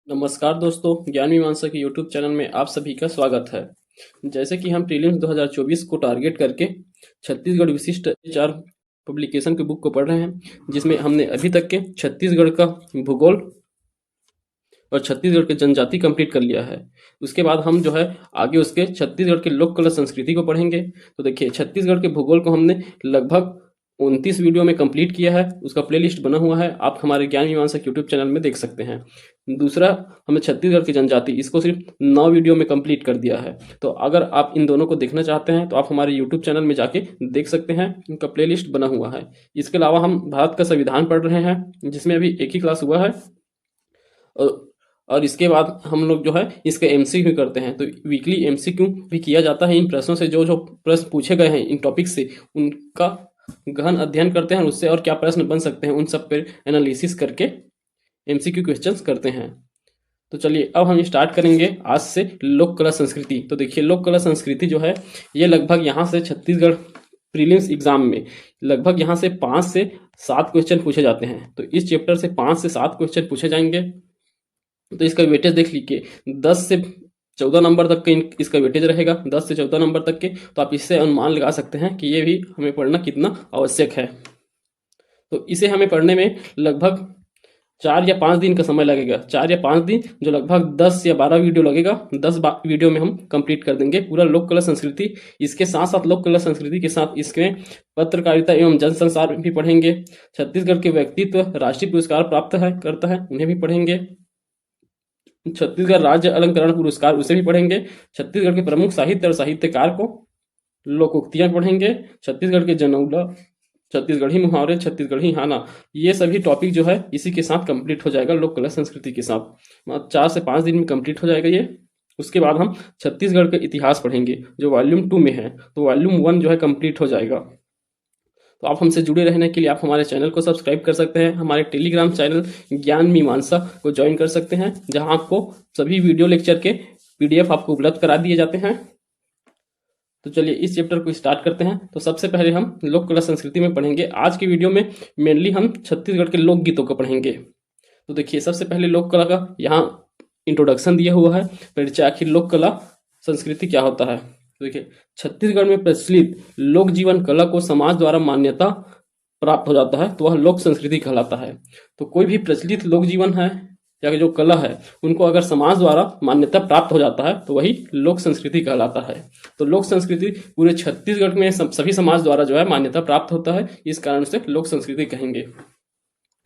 नमस्कार दोस्तों, ज्ञान मीमांसा के यूट्यूब चैनल में आप सभी का स्वागत है। जैसे कि हम प्रीलिम्स 2024 को टारगेट करके छत्तीसगढ़ विशिष्ट एचआर पब्लिकेशन के बुक को पढ़ रहे हैं, जिसमें हमने अभी तक के छत्तीसगढ़ का भूगोल और छत्तीसगढ़ के जनजाति कंप्लीट कर लिया है। उसके बाद हम जो है आगे उसके छत्तीसगढ़ के लोक कला संस्कृति को पढ़ेंगे। तो देखिए, छत्तीसगढ़ के भूगोल को हमने लगभग 29 वीडियो में कंप्लीट किया है। उसका प्लेलिस्ट बना हुआ है, आप हमारे ज्ञान मीमांसा यूट्यूब चैनल में देख सकते हैं। दूसरा, हमें छत्तीसगढ़ की जनजाति, इसको सिर्फ 9 वीडियो में कंप्लीट कर दिया है। तो अगर आप इन दोनों को देखना चाहते हैं तो आप हमारे यूट्यूब चैनल में जाके देख सकते हैं, उनका प्लेलिस्ट बना हुआ है। इसके अलावा हम भारत का संविधान पढ़ रहे हैं, जिसमें अभी एक ही क्लास हुआ है। और इसके बाद हम लोग जो है इसके एमसीक्यू करते हैं। तो वीकली एमसीक्यू भी किया जाता है। इन प्रश्नों से जो जो प्रश्न पूछे गए हैं इन टॉपिक से, उनका गहन अध्ययन करते हैं, उससे और क्या प्रश्न बन सकते हैं उन सब पर एनालिसिस करके एमसीक्यू क्वेश्चंस करते हैं। तो चलिए अब हम स्टार्ट करेंगे आज से लोक कला संस्कृति। तो देखिए, लोक कला संस्कृति जो है ये लगभग यहाँ से छत्तीसगढ़ प्रीलिम्स एग्जाम में लगभग यहाँ से 5 से 7 क्वेश्चन पूछे जाते हैं। तो इस चैप्टर से 5 से 7 क्वेश्चन पूछे जाएंगे। तो इसका वेटेज देख लीजिए, 10 से 14 नंबर तक का इसका वेटेज रहेगा, 10 से 14 नंबर तक के। तो आप इससे अनुमान लगा सकते हैं कि ये भी हमें पढ़ना कितना आवश्यक है। तो इसे हमें पढ़ने में लगभग 4 या 5 दिन का समय लगेगा। 4 या 5 दिन, जो लगभग 10 या 12 वीडियो लगेगा। 10 वीडियो में हम कंप्लीट कर देंगे पूरा लोक कला संस्कृति। इसके साथ साथ लोक कला संस्कृति के साथ इसमें पत्रकारिता एवं जन संसार भी पढ़ेंगे। छत्तीसगढ़ के व्यक्तित्व राष्ट्रीय पुरस्कार प्राप्त करता है, उन्हें भी पढ़ेंगे। छत्तीसगढ़ राज्य अलंकरण पुरस्कार, उसे भी पढ़ेंगे। छत्तीसगढ़ के प्रमुख साहित्य और साहित्यकार को लोकोक्तियां पढ़ेंगे। छत्तीसगढ़ के जनौला, छत्तीसगढ़ी मुहावरे, छत्तीसगढ़ी हाना, ये सभी टॉपिक जो है इसी के साथ कंप्लीट हो जाएगा लोक कला संस्कृति के साथ। 4 से 5 दिन में कंप्लीट हो जाएगा ये। उसके बाद हम छत्तीसगढ़ का इतिहास पढ़ेंगे, जो वॉल्यूम 2 में है। तो वॉल्यूम 1 जो है कंप्लीट हो जाएगा। तो आप हमसे जुड़े रहने के लिए आप हमारे चैनल को सब्सक्राइब कर सकते हैं। हमारे टेलीग्राम चैनल ज्ञान मीमांसा को ज्वाइन कर सकते हैं, जहां आपको सभी वीडियो लेक्चर के पीडीएफ आपको उपलब्ध करा दिए जाते हैं। तो चलिए इस चैप्टर को स्टार्ट करते हैं। तो सबसे पहले हम लोक कला संस्कृति में पढ़ेंगे। आज की वीडियो में मेनली हम छत्तीसगढ़ के लोकगीतों को पढ़ेंगे। तो देखिए, सबसे पहले लोक कला का यहाँ इंट्रोडक्शन दिया हुआ है, परिचय, आखिर लोक कला संस्कृति क्या होता है। तो देखिए, छत्तीसगढ़ में प्रचलित लोक जीवन कला को समाज द्वारा मान्यता प्राप्त हो जाता है तो वह लोक संस्कृति कहलाता है। तो कोई भी प्रचलित लोक जीवन है या जो कला है, उनको अगर समाज द्वारा मान्यता प्राप्त हो जाता है तो वही लोक संस्कृति कहलाता है। तो लोक संस्कृति पूरे छत्तीसगढ़ में सभी समाज द्वारा जो है मान्यता प्राप्त होता है, इस कारण से लोक संस्कृति कहेंगे।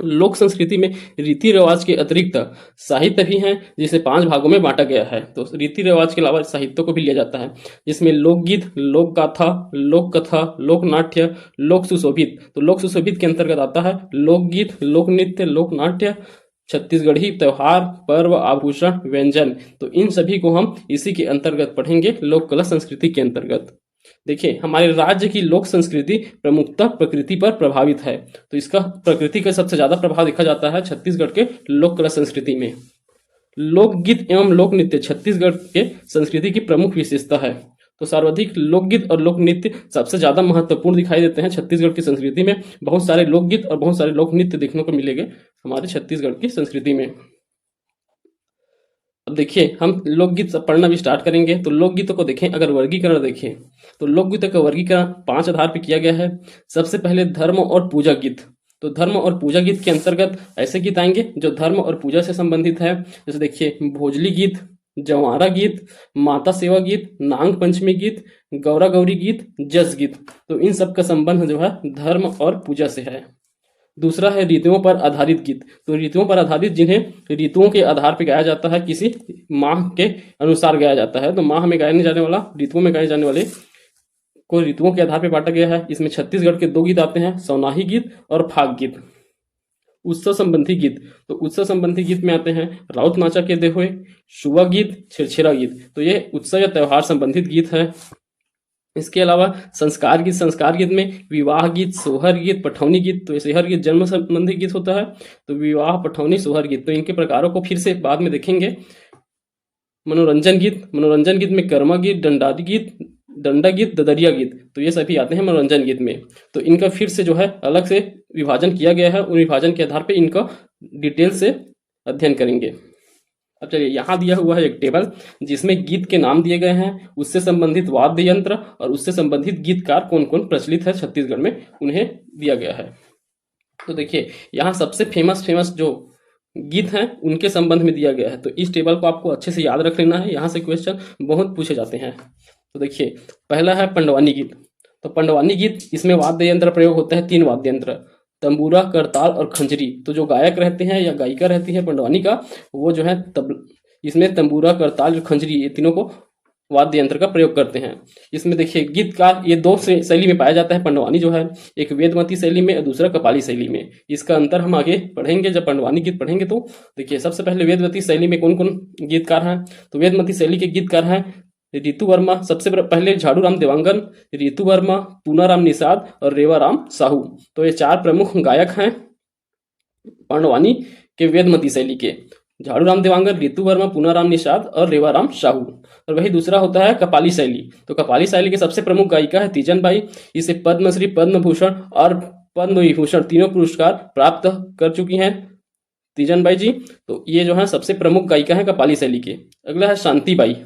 लोक संस्कृति में रीति रिवाज के अतिरिक्त साहित्य भी हैं, जिसे 5 भागों में बांटा गया है। तो रीति रिवाज के अलावा साहित्य को भी लिया जाता है, जिसमें लोकगीत, लोक गाथा, लोक कथा, लोक नाट्य, लोक सुशोभित। तो लोक सुशोभित के अंतर्गत आता है लोकगीत, लोक नृत्य, लोक नाट्य, छत्तीसगढ़ी त्योहार, पर्व, आभूषण, व्यंजन। तो इन सभी को हम इसी के अंतर्गत पढ़ेंगे, लोक कला संस्कृति के अंतर्गत। देखिए, हमारे राज्य की लोक संस्कृति प्रमुखतः प्रकृति पर प्रभावित है। तो इसका प्रकृति का सबसे ज्यादा प्रभाव देखा जाता है छत्तीसगढ़ के लोक कला संस्कृति में। लोकगीत एवं लोक नृत्य छत्तीसगढ़ के संस्कृति की प्रमुख विशेषता है। तो सर्वाधिक लोकगीत और लोक नृत्य सबसे ज्यादा महत्वपूर्ण दिखाई देते हैं छत्तीसगढ़ की संस्कृति में। बहुत सारे लोकगीत और बहुत सारे लोक नृत्य देखने को मिलेंगे हमारे छत्तीसगढ़ की संस्कृति में। अब देखिए, हम लोकगीत पढ़ना भी स्टार्ट करेंगे। तो लोकगीतों को देखें, अगर वर्गीकरण देखें तो लोकगीतों का वर्गीकरण 5 आधार पर किया गया है। सबसे पहले धर्म और पूजा गीत। तो धर्म और पूजा गीत के अंतर्गत ऐसे गीत आएंगे जो धर्म और पूजा से संबंधित है। जैसे देखिए, भोजली गीत, जवारा गीत, माता सेवा गीत, नांग पंचमी गीत, गौरा गौरी गीत, जस गीत। तो इन सब का संबंध जो है धर्म और पूजा से है। दूसरा है ऋतुओं पर आधारित गीत। तो ऋतुओं पर आधारित, जिन्हें ऋतुओं के आधार पर गाया जाता है, किसी माह के अनुसार गाया जाता है। तो माह में गाने जाने वाला, ऋतुओं में गाए जाने वाले को ऋतुओं के आधार पर बांटा गया है। इसमें छत्तीसगढ़ के 2 गीत आते हैं, सौनाही गीत और फाग गीत। उत्सव संबंधी गीत। तो उत्सव संबंधी गीत में आते हैं राउत नाचा के देहोए, शुआ गीत, छिरछिरा गीत। तो ये उत्सव या त्योहार संबंधित गीत है। इसके अलावा संस्कार गीत। संस्कार गीत में विवाह गीत, सोहर गीत, पठौनी गीत। तो सोहर गीत जन्म संबंधी गीत होता है। तो विवाह, पठौनी, सोहर गीत। तो इनके प्रकारों को फिर से बाद में देखेंगे। मनोरंजन गीत। मनोरंजन गीत में कर्मा गीत, डंडादी गीत, डंडा गीत, ददरिया गीत। तो ये सभी आते हैं मनोरंजन गीत में। तो इनका फिर से जो है अलग से विभाजन किया गया है। उन विभाजन के आधार पर इनका डिटेल से अध्ययन करेंगे। अब चलिए यहाँ दिया हुआ है एक टेबल जिसमें गीत के नाम दिए गए हैं, उससे संबंधित वाद्य यंत्र और उससे संबंधित गीतकार कौन कौन प्रचलित है छत्तीसगढ़ में, उन्हें दिया गया है। तो देखिए यहाँ सबसे फेमस फेमस जो गीत हैं उनके संबंध में दिया गया है। तो इस टेबल को आपको अच्छे से याद रख लेना है, यहाँ से क्वेश्चन बहुत पूछे जाते हैं। तो देखिए पहला है पंडवानी गीत। तो पंडवानी गीत, इसमें वाद्य यंत्र प्रयोग होता है 3 वाद्य यंत्र, तंबूरा, करताल और खंजरी। तो जो गायक रहते हैं या गायिका रहती है पंडवानी का, वो जो है इसमें तंबूरा, करताल, खंजरी, ये तीनों को वाद्य यंत्र का प्रयोग करते हैं। इसमें देखिए गीतकार ये 2 शैली में पाया जाता है पंडवानी जो है, एक वेदमती शैली में और दूसरा कपाली शैली में। इसका अंतर हम आगे पढ़ेंगे जब पंडवानी गीत पढ़ेंगे। तो देखिए सबसे पहले वेदमती शैली में कौन कौन गीतकार हैं। तो वेदमती शैली के गीतकार हैं रितु वर्मा, सबसे पहले झाड़ू राम देवांगन, रितु वर्मा, पूनाराम निषाद और रेवाराम साहू। तो ये 4 प्रमुख गायक हैं पंडवानी के वेदमती शैली के, झाड़ू राम देवांगन, रितु वर्मा, पूनाराम निषाद और रेवाराम साहू। और वही दूसरा होता है कपाली शैली। तो कपाली शैली के सबसे प्रमुख गायिका है तीजन बाई। इसे पद्मश्री, पद्म भूषण और पद्म विभूषण तीनों पुरस्कार प्राप्त कर चुकी हैं तीजन बाई जी। तो ये जो है सबसे प्रमुख गायिका है कपाली शैली के। अगला है शांति बाई।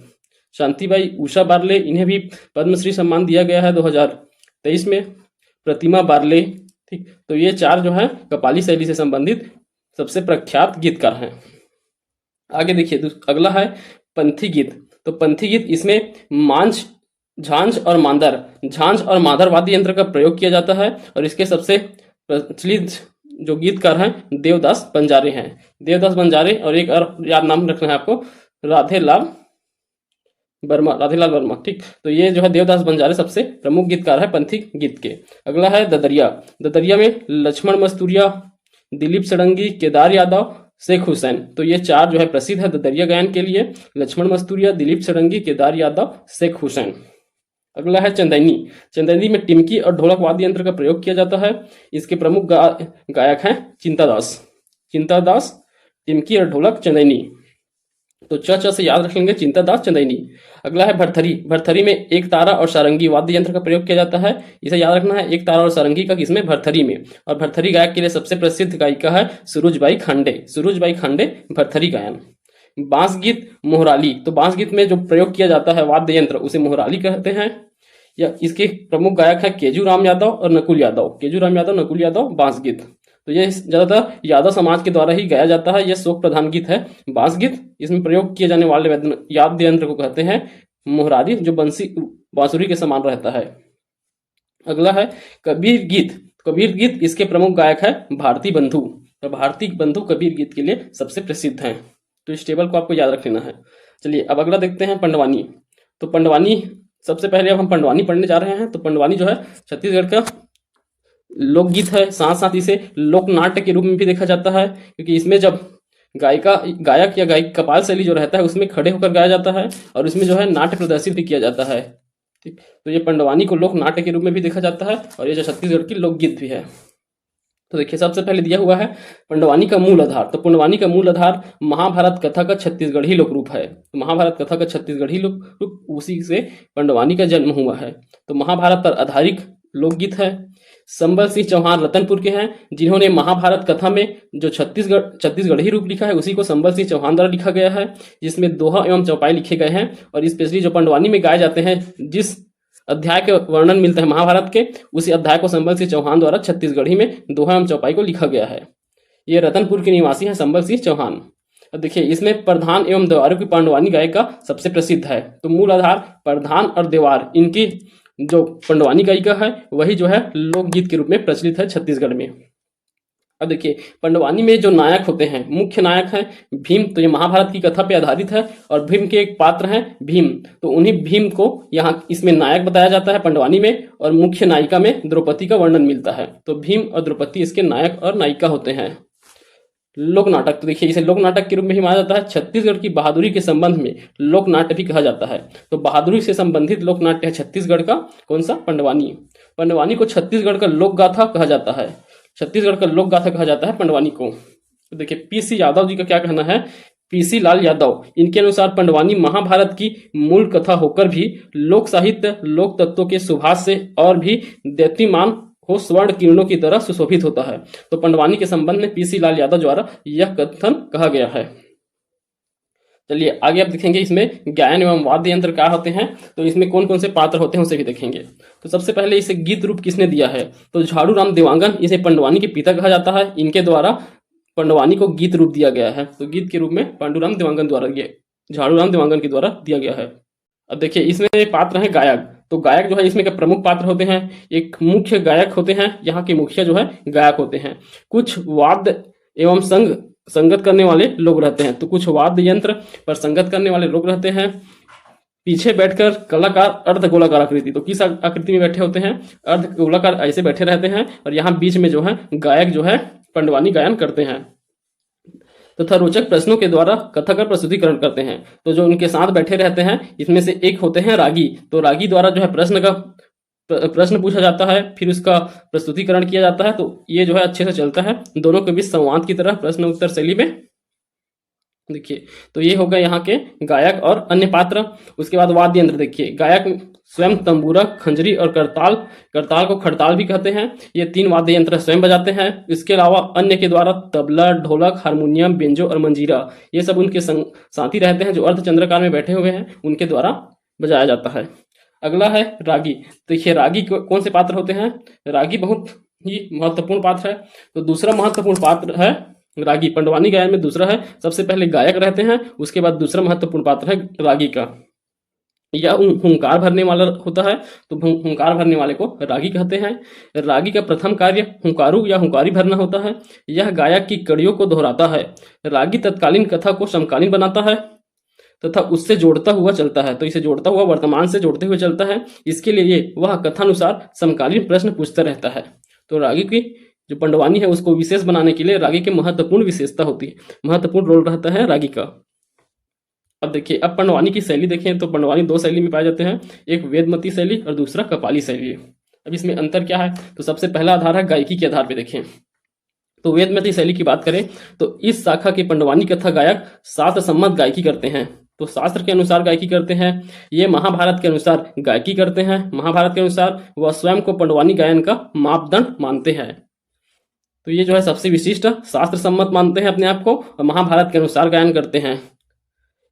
शांति बाई, उषा बारले, इन्हें भी पद्मश्री सम्मान दिया गया है 2023 में। प्रतिमा बारले, ठीक। तो ये 4 जो है कपाली शैली से संबंधित सबसे प्रख्यात गीतकार हैं। आगे देखिए अगला है पंथी गीत। तो पंथी गीत, इसमें मांझ, झांझ और मांदर, झांझ और मांदर वाद्य यंत्र का प्रयोग किया जाता है। और इसके सबसे प्रचलित जो गीतकार हैं देवदास बंजारे हैं। देवदास बंजारे, और एक और याद नाम रखना है आपको, राधेलाल वर्मा, ठीक। तो ये जो है देवदास बंजारे सबसे प्रमुख गीतकार है पंथी गीत के। अगला है ददरिया। ददरिया में लक्ष्मण मस्तूरिया, दिलीप सड़ंगी, केदार यादव, शेख हुसैन। तो ये 4 जो है प्रसिद्ध है ददरिया गायन के लिए, लक्ष्मण मस्तूरिया, दिलीप सड़ंगी, केदार यादव, शेख हुसैन। अगला है चंदैनी। चंदैनी में टिमकी और ढोलक वाद्य यंत्र का प्रयोग किया जाता है। इसके प्रमुख गायक हैं चिंतादास, टिमकी और ढोलक चंदैनी। तो च से याद रख लेंगे चिंतादास, चंदैनी। अगला है भरथरी। भरथरी में एक तारा और सारंगी वाद्य यंत्र का प्रयोग किया जाता है। इसे याद रखना है, एक तारा और सारंगी का किसमें, भरथरी में। और भरथरी गायक के लिए सबसे प्रसिद्ध गायिका है सुरुजबाई खांडे, भरथरी गायन। बांस गीत मोहराली। तो बांस गीत में जो प्रयोग किया जाता है वाद्य यंत्र उसे मोहराली कहते हैं। या इसके प्रमुख गायक है केजू राम यादव और नकुल यादव, बांस गीत। तो ये ज्यादातर यादव समाज के द्वारा ही गाया जाता है। यह शोक प्रधान गीत है बांस गीत। इसमें प्रयोग किए जाने वाले वाद्य यंत्र को कहते हैं मोहराली, जो बांसुरी के समान रहता है। अगला है कबीर गीत। इसके प्रमुख गायक है भारती बंधु। तो भारती बंधु कबीर गीत के लिए सबसे प्रसिद्ध हैं। तो इस टेबल को आपको याद रख लेना है। चलिए अब अगला देखते हैं पंडवानी। तो पंडवानी, सबसे पहले अब हम पंडवानी पढ़ने जा रहे हैं। तो पंडवानी जो है छत्तीसगढ़ का लोकगीत है, साथ साथ इसे लोक नाट्य के रूप में भी देखा जाता है, क्योंकि इसमें जब गायक या गायक कपाल शैली जो रहता है उसमें खड़े होकर गाया जाता है और इसमें जो है नाट्य प्रदर्शित भी किया जाता है, ठीक। तो ये पंडवानी को लोक नाट्य के रूप में भी देखा जाता है और ये जो छत्तीसगढ़ की लोकगीत भी है। तो देखिए सबसे पहले दिया हुआ है पंडवानी का मूल आधार। तो पंडवानी का मूल आधार महाभारत कथा का छत्तीसगढ़ी लोक रूप है। तो महाभारत कथा का छत्तीसगढ़ी लोक रूप, उसी से पंडवानी का जन्म हुआ है। तो महाभारत पर आधारित लोकगीत है। संबल सिंह चौहान रतनपुर के हैं, जिन्होंने महाभारत कथा में जो छत्तीसगढ़ी रूप लिखा है उसी को संबल सिंह चौहान द्वारा लिखा गया है, जिसमें दोहा एवं चौपाई लिखे गए हैं। और स्पेशली जो पंडवानी में गाए जाते हैं, जिस अध्याय के वर्णन मिलते हैं महाभारत के, उसी अध्याय को संबल सिंह चौहान द्वारा छत्तीसगढ़ी में दोहा एवं चौपाई को लिखा गया है। ये रतनपुर के निवासी हैं संबल सिंह चौहान। अब देखिए इसमें प्रधान एवं देवारों की पांडवानी गायिका सबसे प्रसिद्ध है। तो मूल आधार प्रधान और देवार, इनकी जो पंडवानी गायिका है वही जो है लोकगीत के रूप में प्रचलित है छत्तीसगढ़ में। अब देखिए पंडवानी में जो नायक होते हैं, मुख्य नायक हैं भीम। तो ये महाभारत की कथा पे आधारित है और भीम के एक पात्र हैं भीम। तो उन्हीं भीम को यहाँ इसमें नायक बताया जाता है पंडवानी में, और मुख्य नायिका में द्रौपदी का वर्णन मिलता है। तो भीम और द्रौपदी इसके नायक और नायिका होते हैं। लोक नाटक, तो देखिए इसे लोक नाटक के रूप में ही माना जाता है। छत्तीसगढ़ की बहादुरी के संबंध में लोक नाट्य भी कहा जाता है। तो बहादुरी से संबंधित लोक नाट्य है छत्तीसगढ़ का कौन सा, पंडवानी। पंडवानी को छत्तीसगढ़ का लोक गाथा कहा जाता है। छत्तीसगढ़ का लोक गाथा कहा जाता है पंडवानी को। तो देखिए पीसी यादव जी का क्या कहना है, पीसी लाल यादव, इनके अनुसार पंडवानी महाभारत की मूल कथा होकर भी लोक साहित्य, लोक तत्वों के सुभाष से और भी दैत्यमान हो स्वर्ण किरणों की तरह सुशोभित होता है। तो पंडवानी के संबंध में पीसी लाल यादव द्वारा यह कथन कहा गया है। चलिए आगे आप देखेंगे इसमें गायन एवं वाद्य यंत्र क्या होते हैं, तो इसमें कौन कौन से पात्र होते हैं उसे भी देखेंगे। तो सबसे पहले इसे गीत रूप किसने दिया है, तो झाड़ू राम देवांगन, इसे पंडवानी के पिता कहा जाता है। इनके द्वारा पंडवानी को गीत रूप दिया गया है, तो गीत के रूप में पांडुराम देवांगन द्वारा झाड़ू राम देवांगन के द्वारा दिया गया है। अब देखिए इसमें पात्र है गायक, तो गायक जो है इसमें के प्रमुख पात्र होते हैं। एक मुख्य गायक होते हैं, यहाँ के मुखिया जो है गायक होते हैं। कुछ वाद्य एवं संगत करने वाले लोग रहते हैं, तो कुछ वाद्य यंत्र पर संगत करने वाले लोग रहते हैं। पीछे बैठकर कलाकार अर्ध गोलाकार आकृति, तो किस आकृति में बैठे होते हैं, अर्ध गोलाकार ऐसे बैठे रहते हैं, और यहाँ बीच में जो है गायक जो है पंडवानी गायन करते हैं तथा रोचक प्रश्नों के द्वारा कथा का प्रस्तुतिकरण करते हैं। तो जो उनके साथ बैठे रहते हैं इसमें से एक होते हैं रागी, तो रागी द्वारा जो है प्रश्न पूछा जाता है, फिर उसका प्रस्तुतिकरण किया जाता है, तो ये जो है अच्छे से चलता है दोनों के बीच संवाद की तरह प्रश्न उत्तर शैली में। देखिए तो ये होगा यहाँ के गायक और अन्य पात्र। उसके बाद वाद्य यंत्र देखिए, गायक स्वयं तंबूरा, खंजरी और करताल को खड़ताल भी कहते हैं, ये 3 वाद्य यंत्र स्वयं बजाते हैं। इसके अलावा अन्य के द्वारा तबला, ढोलक, हारमोनियम, बेंजो और मंजीरा, ये सब उनके साथी रहते हैं जो अर्धचंद्राकार में बैठे हुए हैं, उनके द्वारा बजाया जाता है। अगला है रागी। देखिए रागी कौन से पात्र होते हैं, रागी बहुत ही महत्वपूर्ण पात्र है। तो दूसरा महत्वपूर्ण पात्र है रागी, पंडवानी गायन में दूसरा है। सबसे पहले गायक रहते हैं, उसके बाद दूसरा महत्वपूर्ण पात्र है रागी का। यह हुंकार भरने वाला होता है, तो हुंकार भरने वाले को रागी कहते हैं। रागी का प्रथम कार्य हुंकारू या हुंकारी भरना होता है। यह गायक की कड़ियों को दोहराता है। रागी तत्कालीन कथा को समकालीन बनाता है तथा उससे जोड़ता हुआ चलता है, तो इसे जोड़ता हुआ वर्तमान से जोड़ते हुए चलता है। इसके लिए वह कथानुसार समकालीन प्रश्न पूछता रहता है। तो रागी की जो पंडवानी है उसको विशेष बनाने के लिए रागी की महत्वपूर्ण विशेषता होती है, महत्वपूर्ण रोल रहता है रागी का। अब देखिए अब पंडवानी की शैली देखें तो पंडवानी 2 शैली में पाए जाते हैं, एक वेदमती शैली और दूसरा कपाली शैली। अब इसमें अंतर क्या है, तो सबसे पहला आधार है गायकी के आधार पर देखें। तो वेदमती शैली की बात करें तो इस शाखा के पंडवानी कथा गायक शास्त्र सम्मत गायकी करते हैं, तो शास्त्र के अनुसार गायकी करते हैं। ये महाभारत के अनुसार गायकी करते हैं, महाभारत के अनुसार वह स्वयं को पंडवानी गायन का मापदंड मानते हैं। तो ये जो है सबसे विशिष्ट शास्त्र सम्मत मानते हैं अपने आप को और महाभारत के अनुसार गायन करते हैं।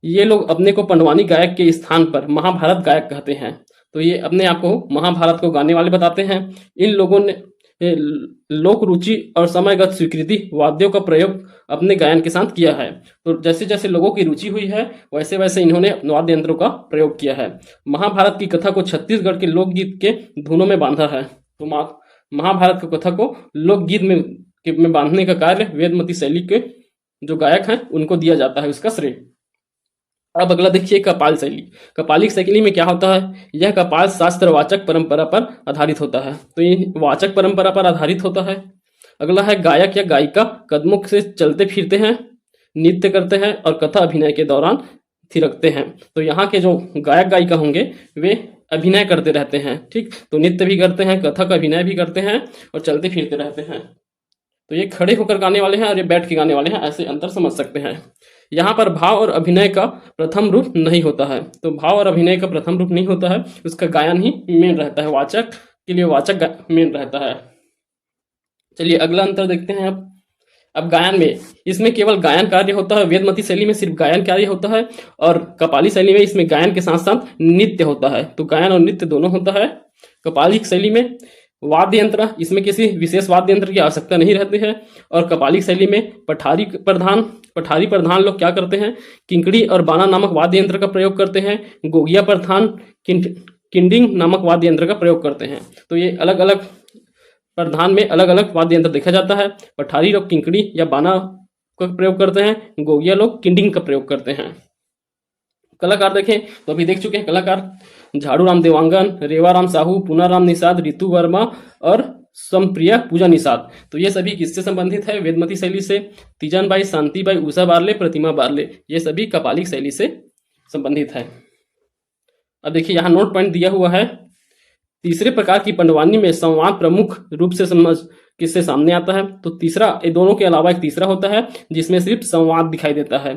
ये लोग अपने को पंडवानी गायक के स्थान पर महाभारत गायक कहते हैं, तो ये अपने आप को महाभारत को गाने वाले बताते हैं। इन लोगों ने लोक रुचि और समयगत स्वीकृति वाद्यों का प्रयोग अपने गायन के साथ किया है। तो जैसे जैसे लोगों की रुचि हुई है वैसे वैसे इन्होंने वाद्य यंत्रों का प्रयोग किया है। महाभारत की कथा को छत्तीसगढ़ के लोकगीत के धुनों में बांधा है, तो महाभारत की कथा को लोकगीत में बांधने का कार्य वेदमती शैली के जो गायक हैं उनको दिया जाता है, उसका श्रेय। अब अगला देखिए कपाल शैली। कपालिक शैली में क्या होता है, यह कपाल शास्त्र वाचक परंपरा पर आधारित होता है, तो ये वाचक परंपरा पर आधारित होता है। अगला है गायक या गायिका कदमों से चलते फिरते हैं, नृत्य करते हैं और कथा अभिनय के दौरान थिरकते हैं। तो यहाँ के जो गायक गायिका होंगे वे अभिनय करते रहते हैं, ठीक, तो नृत्य भी करते हैं, कथा का अभिनय भी करते हैं और चलते फिरते रहते हैं। तो ये खड़े होकर गाने वाले हैं और ये बैठ के गाने वाले हैं, ऐसे अंतर समझ सकते हैं। यहाँ पर भाव और अभिनय का प्रथम रूप नहीं होता है, तो भाव और अभिनय का प्रथम रूप नहीं होता है, उसका गायन ही मेन रहता है, वाचक के लिए वाचक मेन रहता है। चलिए अगला अंतर देखते हैं। अब गायन में इसमें केवल गायन कार्य होता है, वेदमती शैली में सिर्फ गायन कार्य होता है और कपाली शैली में इसमें गायन के साथ साथ नृत्य होता है, तो गायन और नृत्य दोनों होता है। कपालिक शैली में वाद्य यंत्र, इसमें किसी विशेष वाद्य यंत्र की आवश्यकता नहीं रहती है। और कपालिक शैली में पठारी प्रधान लोग क्या करते हैं, किंकड़ी और बाना नामक वाद्य यंत्र का प्रयोग करते हैं। गोगिया प्रधान किंडिंग नामक वाद्य यंत्र का प्रयोग करते हैं। तो ये अलग अलग प्रधान में अलग अलग वाद्य यंत्र देखा जाता है। पठारी लोग किंकड़ी या बाना का प्रयोग करते हैं, गोगिया लोग किंडिंग का प्रयोग करते हैं। कलाकार देखें तो अभी देख चुके हैं कलाकार, झाड़ू राम देवांगन, रेवाराम साहू, पूनाराम निषाद, रितु वर्मा और समप्रिया पूजा निषाद। तो ये सभी किससे संबंधित है, वेदमती शैली से। तीजनबाई, शांतिबाई, उषा बारले, प्रतिमा बारले, ये सभी कपालिक शैली से संबंधित है। अब देखिए यहाँ नोट पॉइंट दिया हुआ है। तीसरे प्रकार की पंडवानी में संवाद प्रमुख रूप से किससे सामने आता है, तो तीसरा, ये दोनों के अलावा एक तीसरा होता है जिसमें सिर्फ संवाद दिखाई देता है।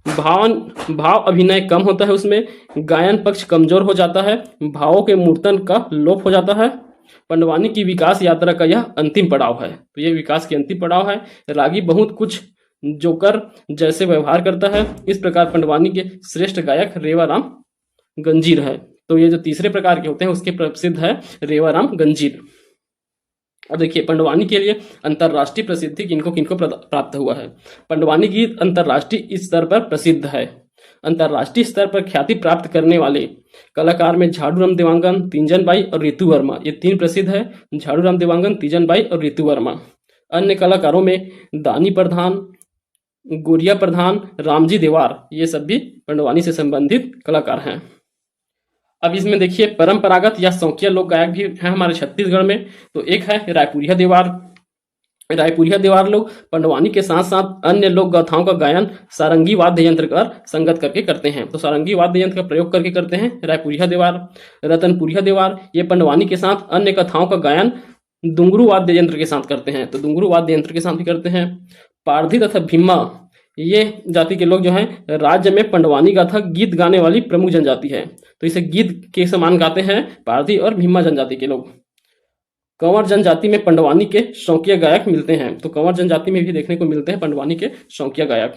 भाव अभिनय कम होता है, उसमें गायन पक्ष कमजोर हो जाता है, भावों के मूर्तन का लोप हो जाता है। पंडवानी की विकास यात्रा का यह अंतिम पड़ाव है, तो ये विकास की अंतिम पड़ाव है। रागी बहुत कुछ जोकर जैसे व्यवहार करता है। इस प्रकार पंडवानी के श्रेष्ठ गायक रेवाराम गंजीर है। तो ये जो तीसरे प्रकार के होते हैं उसके प्रसिद्ध है रेवाराम गंजीर। अब देखिए पंडवानी के लिए अंतर्राष्ट्रीय प्रसिद्धि किनको किनको प्राप्त हुआ है। पंडवानी गीत अंतर्राष्ट्रीय स्तर पर प्रसिद्ध है। अंतर्राष्ट्रीय स्तर पर ख्याति प्राप्त करने वाले कलाकार में झाड़ूराम देवांगन, तीजन बाई और रितु वर्मा, ये तीन प्रसिद्ध है, झाड़ूराम देवांगन, तीजन बाई और रितु वर्मा। अन्य कलाकारों में दानी प्रधान, गोरिया प्रधान, रामजी देवार, ये सब भी पंडवानी से संबंधित कलाकार हैं। अब इसमें देखिए परंपरागत या शौकिया लोक गायक भी हैं हमारे छत्तीसगढ़ में। तो एक है रायपुरिया देवार। रायपुरिया देवार लोग पंडवानी के साथ साथ अन्य लोक गाथाओं का गायन सारंगी वाद्य यंत्र कर संगत करके करते हैं। तो सारंगी वाद्य यंत्र का प्रयोग करके करते हैं रायपुरिया देवार। रतनपुरिया देवार ये पंडवानी के साथ अन्य कथाओं का गायन दुंगरू वाद्य यंत्र के साथ करते हैं। तो दुंगरू वाद्य यंत्र के साथ भी करते हैं। पारधी तथा भीमा ये जाति के लोग जो हैं राज्य में पंडवानी गाथा गीत गाने वाली प्रमुख जनजाति है। तो इसे गीत के समान गाते हैं पारधी और भीमा जनजाति के लोग। कंवर जनजाति में पंडवानी के शौकिया गायक मिलते हैं। तो कंवर जनजाति में भी देखने को मिलते हैं पंडवानी के शौकिया गायक।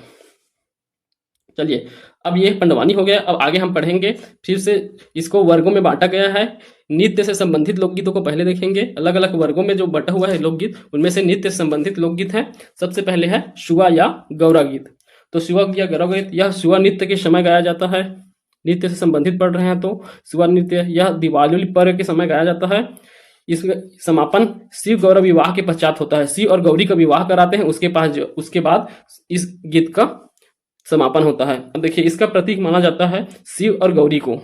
चलिए अब ये पंडवानी हो गया। अब आगे हम पढ़ेंगे फिर से इसको वर्गों में बांटा गया है। नृत्य से संबंधित लोकगीतों को पहले देखेंगे। अलग अलग वर्गों में जो बटा हुआ है लोकगीत उनमें से नृत्य से संबंधित लोकगीत है। सबसे पहले है सुआ या गौरा गीत। तो सुआ या गौरा गीत यह सुआ नृत्य के समय गाया जाता है। नृत्य से संबंधित पढ़ रहे हैं तो सुआ नृत्य यह दिवाली पर्व के समय गाया जाता है। इसका समापन शिव गौरा विवाह के पश्चात होता है। शिव और गौरी का विवाह कराते हैं उसके बाद इस गीत का समापन होता है। अब देखिए इसका प्रतीक माना जाता है शिव और गौरी को।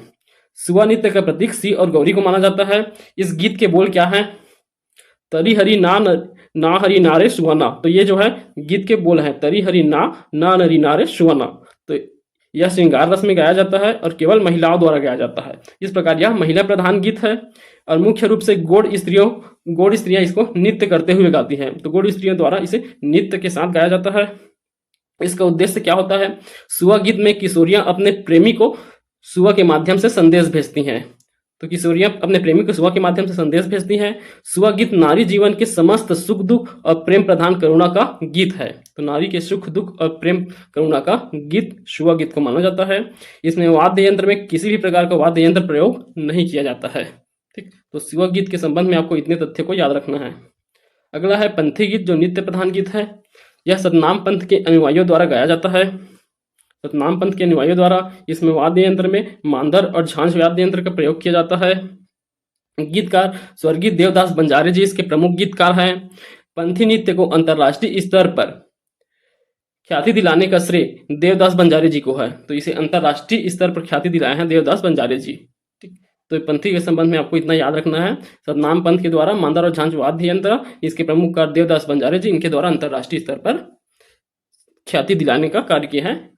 सुआ नृत्य का प्रतीक शिव और गौरी को माना जाता है। इस गीत के बोल क्या हैं? तरी हरी ना हरी नारे सुहाना। तो ये जो है गीत के बोल हैं तरी हरी ना नरी नारे सुहाना। तो यह श्रृंगार रस में गाया जाता है और केवल महिलाओं द्वारा गाया जाता है। इस प्रकार यह महिला प्रधान गीत है और मुख्य रूप से गौड़ स्त्रियां इसको नृत्य करते हुए गाती हैं। तो गौड़ स्त्रियों द्वारा इसे नृत्य के साथ गाया जाता है। इसका उद्देश्य क्या होता है? सुआ गीत में किशोरियां अपने प्रेमी को सुआ के माध्यम से संदेश भेजती हैं। तो किशोरियां अपने प्रेमी को सुआ के माध्यम से संदेश भेजती हैं। सुआ गीत नारी जीवन के समस्त सुख दुख और प्रेम प्रधान करुणा का गीत है। तो नारी के सुख दुख और प्रेम करुणा का गीत सुआ गीत को माना जाता है। इसमें वाद्य यंत्र में किसी भी प्रकार का वाद्य यंत्र प्रयोग नहीं किया जाता है। ठीक, तो सुआ गीत के संबंध में आपको इतने तथ्य को याद रखना है। अगला है पंथी गीत जो नित्य प्रधान गीत है। यह सतनाम पंथ के अनुयायियों द्वारा गाया जाता है। सतनाम पंथ के अनुयायियों द्वारा इसमें वाद्य यंत्र में मांदर और झांझ वाद्य यंत्र का प्रयोग किया जाता है। गीतकार स्वर्गीय देवदास बंजारे जी इसके प्रमुख गीतकार हैं। पंथी नृत्य को अंतर्राष्ट्रीय स्तर पर ख्याति दिलाने का श्रेय देवदास बंजारे जी को है। तो इसे अंतर्राष्ट्रीय स्तर पर ख्याति दिलाए हैं देवदास बंजारे जी। ठीक, तो पंथी के संबंध में आपको इतना याद रखना है। सतनाम पंथ के द्वारा मांदर और झांझ वाद्य यंत्र इसके प्रमुख कार देवदास बंजारे जी, इनके द्वारा अंतर्राष्ट्रीय स्तर पर ख्याति दिलाने का कार्य किया है।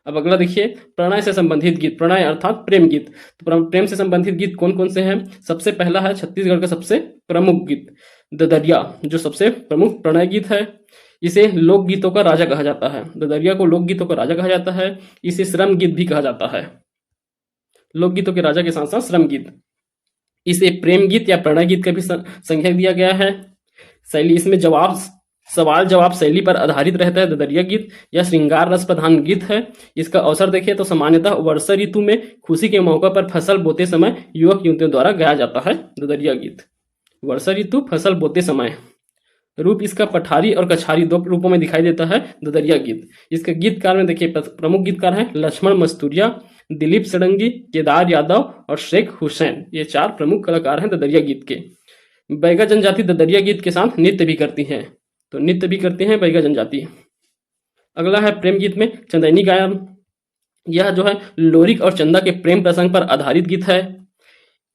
अब अगला देखिए प्रणय से संबंधित गीत। प्रणय अर्थात प्रेम गीत। तो प्रेम से संबंधित गीत कौन कौन से हैं? सबसे पहला है छत्तीसगढ़ का सबसे प्रमुख गीत ददरिया, जो सबसे प्रमुख प्रणय गीत है। इसे लोकगीतों का राजा कहा जाता है। ददरिया को लोकगीतों का राजा कहा जाता है। इसे श्रम गीत भी कहा जाता है। लोकगीतों के राजा के साथ साथ श्रम गीत। इसे प्रेम गीत या प्रणय गीत का भी संज्ञा दिया गया है। शैली इसमें सवाल जवाब शैली पर आधारित रहता है। ददरिया गीत यह श्रृंगार रस प्रधान गीत है। इसका अवसर देखें तो सामान्यतः वर्षा ऋतु में खुशी के मौके पर फसल बोते समय युवक युवतियों द्वारा गाया जाता है ददरिया गीत। वर्षा ऋतु फसल बोते समय। रूप इसका पठारी और कछारी दो रूपों में दिखाई देता है ददरिया गीत। इसके गीतकार में देखिए प्रमुख गीतकार हैं लक्ष्मण मस्तूरिया, दिलीप सड़ंगी, केदार यादव और शेख हुसैन। ये चार प्रमुख कलाकार हैं ददरिया गीत के। बैगा जनजाति ददरिया गीत के साथ नृत्य भी करती हैं। तो नृत्य भी करते हैं बैगा जनजाति। अगला है प्रेम गीत में चंदैनी गायन। यह जो है लोरिक और चंदा के प्रेम प्रसंग पर आधारित गीत है।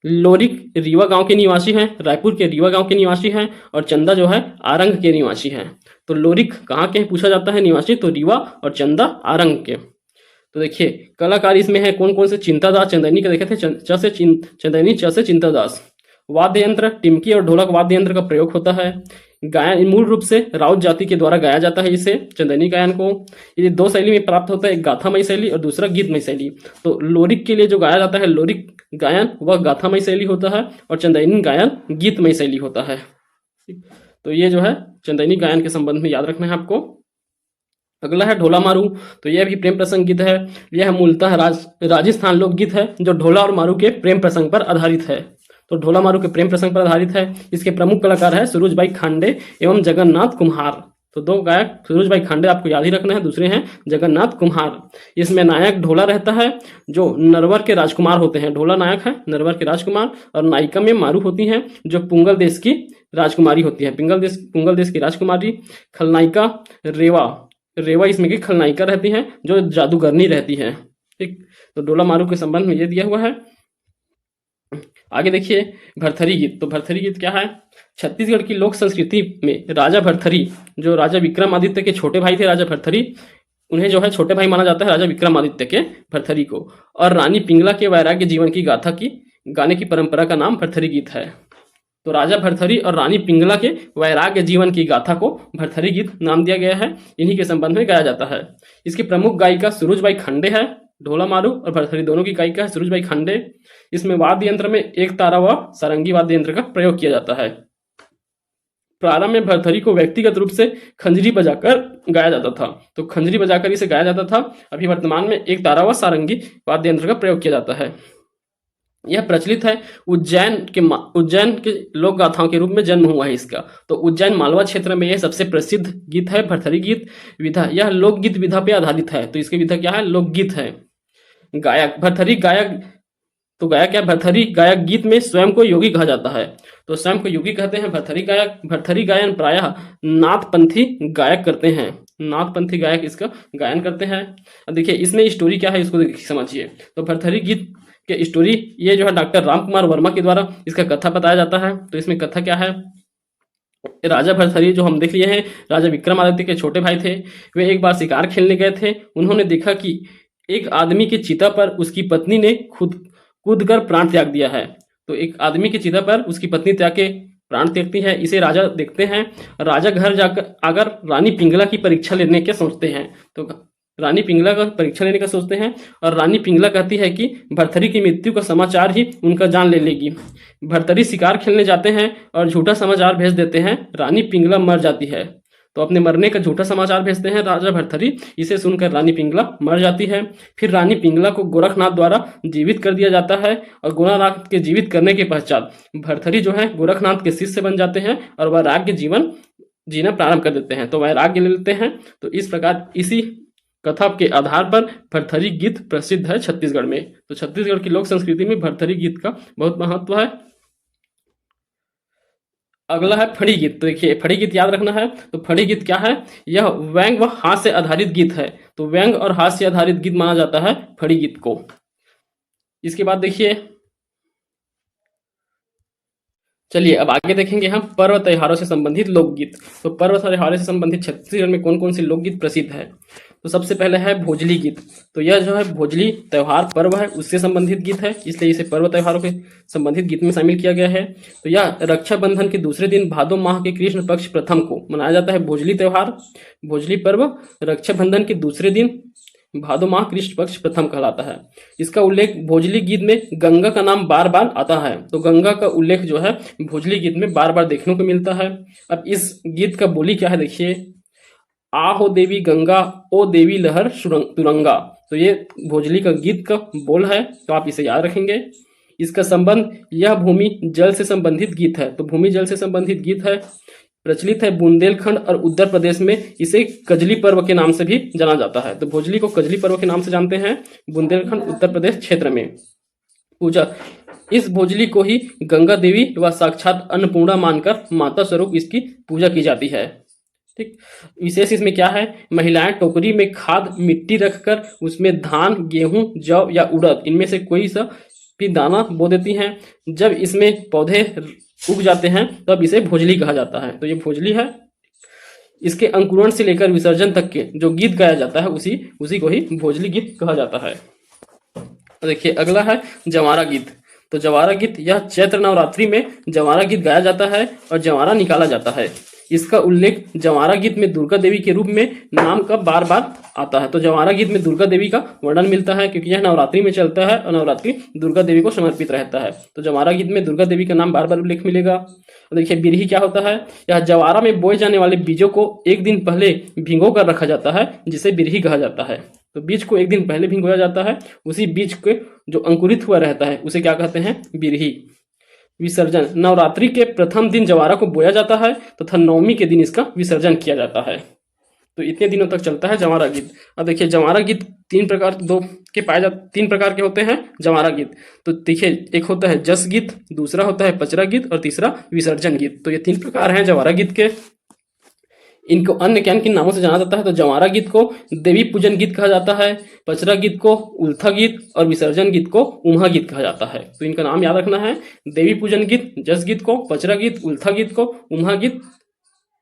लोरिक रीवा गांव के निवासी हैं, रायपुर के रीवा गांव के निवासी हैं, और चंदा जो है आरंग के निवासी हैं। तो लोरिक कहाँ के पूछा जाता है निवासी? तो रीवा और चंदा आरंग के। तो देखिए कलाकार इसमें है कौन कौन से? चिंतादास चंदैनी का देखे थे चंदैनी च से चिंतादास। वाद्य यंत्र टिमकी और ढोलक वाद्य यंत्र का प्रयोग होता है। गायन मूल रूप से राउत जाति के द्वारा गाया जाता है। इसे चंदैनी गायन को ये दो शैली में प्राप्त होता है, एक गाथामय शैली और दूसरा गीतमय शैली। तो लोरिक के लिए जो गाया जाता है लोरिक गायन वह गाथामय शैली होता है और चंदैनी गायन गीतमय शैली होता है। तो ये जो है चंदैनी गायन के संबंध में याद रखना है आपको। अगला है ढोला मारू। तो यह भी प्रेम प्रसंग गीत है। यह मूलतः राजस्थान लोकगीत है जो ढोला और मारू के प्रेम प्रसंग पर आधारित है। तो ढोला मारू के प्रेम प्रसंग पर आधारित है। इसके प्रमुख कलाकार है सुरुज भाई खांडे एवं जगन्नाथ कुम्हार। तो दो गायक सुरुज भाई खांडे आपको याद ही रखना है, दूसरे हैं जगन्नाथ कुम्हार। इसमें नायक ढोला रहता है जो नरवर के राजकुमार होते हैं। ढोला नायक है नरवर के राजकुमार, और नायिका में मारू होती हैं जो पुंगल देश की राजकुमारी होती है। पुंगल देश की राजकुमारी। खलनायिका रेवा इसमें की खलनायिका रहती हैं जो जादूगरनी रहती है। ठीक, तो ढोला मारू के संबंध में ये दिया हुआ है। आगे देखिए भरथरी गीत। तो भरथरी गीत क्या है? छत्तीसगढ़ की लोक संस्कृति में राजा भरथरी, जो राजा विक्रमादित्य के छोटे भाई थे राजा भरथरी, उन्हें जो है छोटे भाई माना जाता है राजा विक्रमादित्य के भरथरी को, और रानी पिंगला के वैराग्य जीवन की गाथा की गाने की परंपरा का नाम भरथरी गीत है। तो राजा भरथरी और रानी पिंगला के वैराग्य जीवन की गाथा को भरथरी गीत नाम दिया गया है। इन्हीं के संबंध में गाया जाता है। इसकी प्रमुख गायिका सुरुजबाई खांडे है। ढोला मारू और भरथरी दोनों की गायिका है सुरुजबाई खांडे। इसमें वाद्य यंत्र में एक तारा व सारंगी वाद्य यंत्र का प्रयोग किया जाता है। प्रारंभ में भरथरी को व्यक्तिगत रूप से खंजरी बजाकर गाया जाता था। तो खंजरी बजाकर इसे गाया जाता था। अभी वर्तमान में एक तारा व सारंगी वाद्य यंत्र का प्रयोग किया जाता है। यह प्रचलित है। उज्जैन के लोक गाथाओं के रूप में जन्म हुआ है इसका। तो उज्जैन मालवा क्षेत्र में यह सबसे प्रसिद्ध गीत है भरथरी गीत विधा। यह लोकगीत विधा पे आधारित है। तो इसकी विधा क्या है? लोकगीत है। गायक भरथरी गायक। तो गायक क्या? भरथरी गायक गीत में स्वयं को योगी कहा जाता है। तो स्वयं को योगी कहते हैं भरथरी गायक। भरथरी गायन प्रायः नाथपंथी गायक करते हैं। नाथपंथी गायक इसका गायन करते हैं। अब देखिए इसमें स्टोरी क्या है इसको समझिए। तो भरथरी गीत के स्टोरी ये जो है डॉक्टर राम कुमार वर्मा के द्वारा इसका कथा बताया जाता है। तो इसमें कथा क्या है? राजा भरथरी जो हम देख लिए हैं राजा विक्रमादित्य के छोटे भाई थे। वे एक बार शिकार खेलने गए थे। उन्होंने देखा कि एक आदमी की चिता पर उसकी पत्नी ने कूद कर प्राण त्याग दिया है। तो एक आदमी की चिता पर उसकी पत्नी त्याग के प्राण त्यागती है। इसे राजा देखते हैं। राजा घर जाकर अगर रानी पिंगला की परीक्षा लेने के सोचते हैं। तो रानी पिंगला का परीक्षा लेने का सोचते हैं, और रानी पिंगला कहती है कि भरथरी की मृत्यु का समाचार ही उनका जान ले लेगी। भरथरी शिकार खेलने जाते हैं और झूठा समाचार भेज देते हैं। रानी पिंगला मर जाती है। तो अपने मरने का झूठा समाचार भेजते हैं राजा भरथरी। इसे सुनकर रानी पिंगला मर जाती है। फिर रानी पिंगला को गोरखनाथ द्वारा जीवित कर दिया जाता है, और गोरखनाथ के जीवित करने के पश्चात भरथरी जो है गोरखनाथ के शिष्य बन जाते हैं और वैराग्य जीवन जीना प्रारंभ कर देते हैं। तो वैराग्य ले लेते हैं। तो इस प्रकार इसी कथा के आधार पर भरथरी गीत प्रसिद्ध है छत्तीसगढ़ में। तो छत्तीसगढ़ की लोक संस्कृति में भरथरी गीत का बहुत महत्व है। अगला है फड़ी गीत। तो देखिए फड़ी गीत याद रखना है। तो फड़ी गीत क्या है? यह व्यंग व हास्य आधारित गीत है। तो व्यंग और हास्य आधारित गीत माना जाता है फड़ी गीत को। इसके बाद देखिए चलिए अब आगे देखेंगे हम पर्व त्योहारों से संबंधित लोकगीत। तो पर्व त्योहारों से संबंधित छत्तीसगढ़ में कौन कौन से लोकगीत प्रसिद्ध है? तो सबसे पहले है भोजली गीत। तो यह जो है भोजली त्योहार पर्व है उससे संबंधित गीत है, इसलिए इसे पर्व त्योहारों के संबंधित गीत में शामिल किया गया है। तो यह रक्षाबंधन के दूसरे दिन भादो माह के कृष्ण पक्ष प्रथम को मनाया जाता है भोजली त्योहार। भोजली पर्व रक्षाबंधन के दूसरे दिन भादो माह कृष्ण पक्ष प्रथम कहलाता है। इसका उल्लेख भोजली गीत में गंगा का नाम बार बार आता है। तो गंगा का उल्लेख जो है भोजली गीत में बार बार देखने को मिलता है। अब इस गीत का बोली क्या है देखिए, आहो देवी गंगा ओ देवी लहर तुरंगा। तो ये भोजली का गीत का बोल है, तो आप इसे याद रखेंगे। इसका संबंध यह भूमि जल से संबंधित गीत है। तो भूमि जल से संबंधित गीत है, प्रचलित है बुंदेलखंड और उत्तर प्रदेश में इसे कजली पर्व के नाम से भी जाना जाता है। तो भोजली को कजली पर्व के नाम से जानते हैं बुंदेलखंड उत्तर प्रदेश क्षेत्र में। पूजा इस भोजली को ही गंगा देवी व साक्षात अन्नपूर्णा मानकर माता स्वरूप इसकी पूजा की जाती है। ठीक, विशेष इसमें क्या है, महिलाएं टोकरी में खाद मिट्टी रखकर उसमें धान गेहूं जौ या उड़द इनमें से कोई सा भी दाना बो देती हैं। जब इसमें पौधे उग जाते हैं तब इसे भोजली कहा जाता है। तो ये भोजली है। इसके अंकुरण से लेकर विसर्जन तक के जो गीत गाया जाता है उसी को ही भोजली गीत कहा जाता है। देखिए अगला है जवारा गीत। तो जवारा गीत यह चैत्र नवरात्रि में जवारा गीत गाया जाता है और जवारा निकाला जाता है। इसका उल्लेख जवारा गीत में दुर्गा देवी के रूप में नाम का बार बार आता है। तो जवारा गीत में दुर्गा देवी का वर्णन मिलता है क्योंकि यह नवरात्रि में चलता है और नवरात्रि दुर्गा देवी को समर्पित रहता है। तो जवारा गीत में दुर्गा देवी का नाम बार बार उल्लेख मिलेगा। देखिए बिरही क्या होता है, यह जवारा में बोए जाने वाले बीजों को एक दिन पहले भिगो कर रखा जाता है जिसे बिरही कहा जाता है। तो बीज को एक दिन पहले भिगोया जाता है, उसी बीज के जो अंकुरित हुआ रहता है उसे क्या कहते हैं, बिरही। विसर्जन, नवरात्रि के प्रथम दिन जवारा को बोया जाता है तथा नवमी के दिन इसका विसर्जन किया जाता है। तो इतने दिनों तक चलता है जवारा गीत। अब देखिए जवारा गीत तीन प्रकार के होते हैं जवारा गीत। तो देखिए एक होता है जस गीत, दूसरा होता है पचरा गीत और तीसरा विसर्जन गीत। तो ये तीन प्रकार हैं जवारा गीत के। इनको अन्य किन किन नामों से जाना जाता है, तो जवारा गीत को देवी पूजन गीत कहा जाता है, पचरा गीत को उल्था गीत और विसर्जन गीत को उम्हा गीत कहा जाता है। तो इनका नाम याद रखना है, देवी पूजन गीत जस गीत को, पचरा गीत उल्था गीत को, उम्हा गीत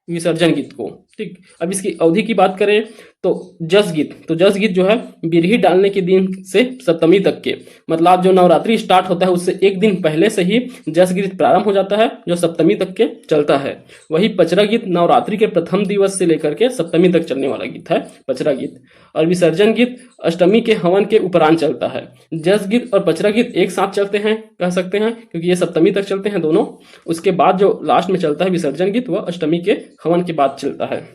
विसर्जन गीत को। ठीक, अब इसकी अवधि की बात करें तो जस गीत, जो है बिरही डालने के दिन से सप्तमी तक के, मतलब जो नवरात्रि स्टार्ट होता है उससे एक दिन पहले से ही जस गीत प्रारंभ हो जाता है जो सप्तमी तक के चलता है। वही पचरा गीत नवरात्रि के प्रथम दिवस से लेकर के सप्तमी तक चलने वाला गीत है पचरा गीत। और विसर्जन गीत अष्टमी के हवन के उपरांत चलता है। जस गीत और पचरा गीत एक साथ चलते हैं कह सकते हैं क्योंकि ये सप्तमी तक चलते हैं दोनों। उसके बाद जो लास्ट में चलता है विसर्जन गीत वह अष्टमी के हवन के बाद चलता है।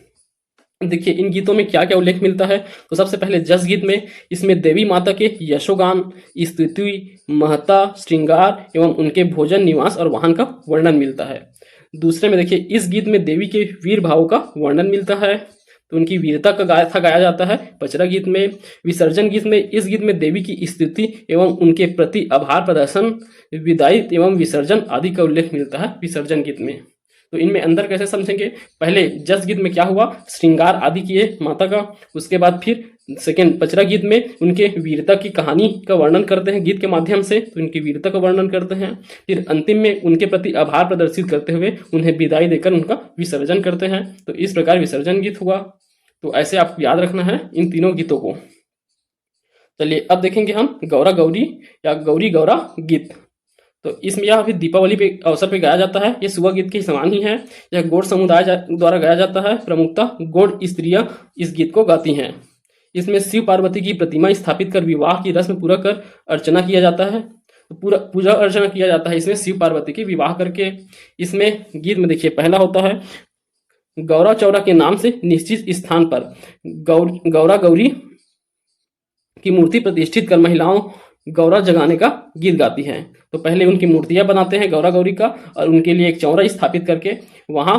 देखिए इन गीतों में क्या क्या उल्लेख मिलता है, तो सबसे पहले जस गीत में इसमें देवी माता के यशोगान, स्तुति, महत्ता, श्रृंगार एवं उनके भोजन, निवास और वाहन का वर्णन मिलता है। दूसरे में देखिए इस गीत में देवी के वीर भावों का वर्णन मिलता है, तो उनकी वीरता का गाया जाता है पचरा गीत में। विसर्जन गीत में इस गीत में देवी की स्तुति एवं उनके प्रति आभार प्रदर्शन, विदाई एवं विसर्जन आदि का उल्लेख मिलता है विसर्जन गीत में। तो इनमें अंदर कैसे समझेंगे, पहले जस गीत में क्या हुआ, श्रृंगार आदि किए माता का, उसके बाद फिर सेकेंड पचरा गीत में उनके वीरता की कहानी का वर्णन करते हैं गीत के माध्यम से, तो उनकी वीरता का वर्णन करते हैं। फिर अंतिम में उनके प्रति आभार प्रदर्शित करते हुए उन्हें विदाई देकर उनका विसर्जन करते हैं। तो इस प्रकार विसर्जन गीत हुआ। तो ऐसे आपको याद रखना है इन तीनों गीतों को। चलिए अब देखेंगे हम गौरा गौरी या गौरी गौरा गीत। तो इसमें यह अभी दीपावली पे अवसर पे गाया जाता है। ये सुबह गीत के समान ही है। यह गौड़ समुदाय द्वारा गाया जाता है। प्रमुखतः गौड़ स्त्रियां इस गीत को गाती हैं। इसमें शिव पार्वती की प्रतिमा स्थापित कर विवाह की रस्म पूरा कर अर्चना किया जाता है। तो पूरा पूजा अर्चना किया जाता है इसमें शिव पार्वती की विवाह करके। इसमें गीत में देखिए पहला होता है गौरा चौरा के नाम से निश्चित स्थान पर गौरा गौरी की मूर्ति प्रतिष्ठित कर महिलाओं गौरा जगाने का गीत गाती हैं। तो पहले उनकी मूर्तियां बनाते हैं गौरा गौरी का और उनके लिए एक चौरा स्थापित करके वहां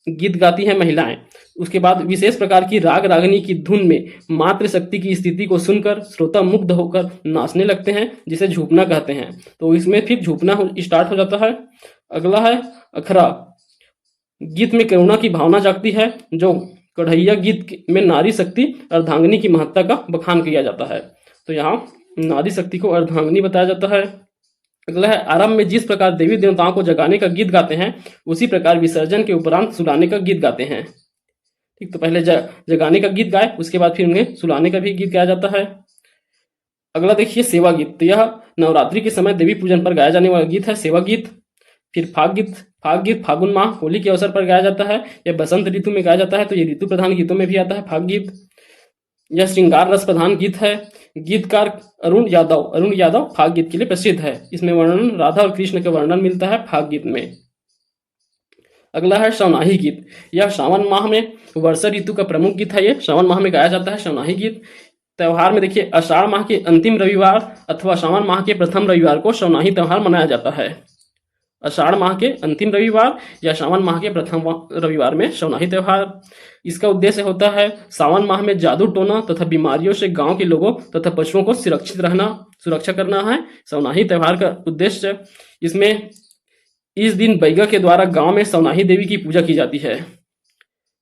गीत गाती हैं महिलाएं। उसके बाद विशेष प्रकार की राग रागनी की धुन में मातृ शक्ति की स्थिति को सुनकर श्रोता मुग्ध होकर नाचने लगते हैं जिसे झूपना कहते हैं। तो इसमें फिर झूपना स्टार्ट हो जाता है। अगला है अखरा। गीत में करुणा की भावना जागती है। जो कढ़ैया गीत में नारी शक्ति अर्धांगिनी की महत्ता का बखान किया जाता है। तो यहाँ नारी शक्ति को अर्धांगिनी बताया जाता है। अगला है आरंभ में जिस प्रकार देवी देवताओं को जगाने का गीत गाते हैं उसी प्रकार विसर्जन के उपरांत सुलाने का गीत गाते हैं। ठीक, तो पहले जगाने का गीत गाए उसके बाद फिर उन्हें सुलाने का भी गीत गाया जाता है। अगला देखिए सेवा गीत। तो यह नवरात्रि के समय देवी पूजन पर गाया जाने वाला गीत है सेवा गीत। फिर फाग गीत फागुन माह होली के अवसर पर गाया जाता है। यह बसंत ऋतु में गाया जाता है, तो ये ऋतु प्रधान गीतों में भी आता है फाग गीत। यह श्रृंगार रस प्रधान गीत है। गीतकार अरुण यादव फाग गीत के लिए प्रसिद्ध है। इसमें वर्णन राधा और कृष्ण का वर्णन मिलता है फाग गीत में। अगला है शवनाही गीत। यह श्रावण माह में वर्षा ऋतु का प्रमुख गीत है। ये श्रावण माह में गाया जाता है शवनाही गीत। त्योहार में देखिए आषाढ़ माह के अंतिम रविवार अथवा श्रावण माह के प्रथम रविवार को शवनाही त्योहार मनाया जाता है। आषाढ़ माह के अंतिम रविवार या श्रावण माह के प्रथम रविवार में शवनाही त्योहार। इसका उद्देश्य होता है सावन माह में जादू टोना तथा बीमारियों से गांव के लोगों तथा पशुओं को सुरक्षा करना है शवनाही त्योहार का उद्देश्य। इसमें इस दिन बैगा के द्वारा गांव में शवनाही देवी की पूजा की जाती है।